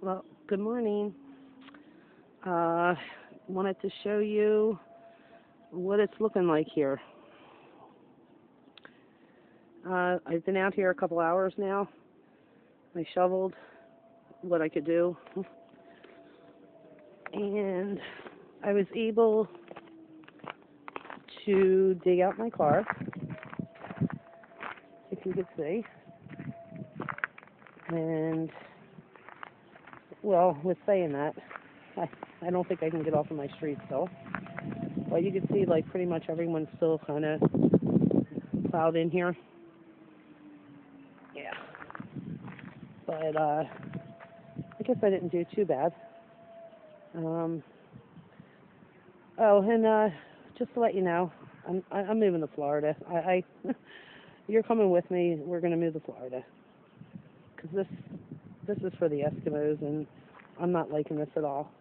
Well, good morning. Uh, Wanted to show you what it's looking like here. I've been out here a couple hours now. I shoveled what I could do, and I was able to dig out my car, if you could see. And, well, with saying that, I don't think I can get off of my street still. But you can see, like, pretty much everyone's still kind of plowed in here. Yeah. But, I guess I didn't do too bad. Um, oh, and just to let you know, I'm moving to Florida. You're coming with me. We're gonna move to Florida because this is for the Eskimos, and I'm not liking this at all.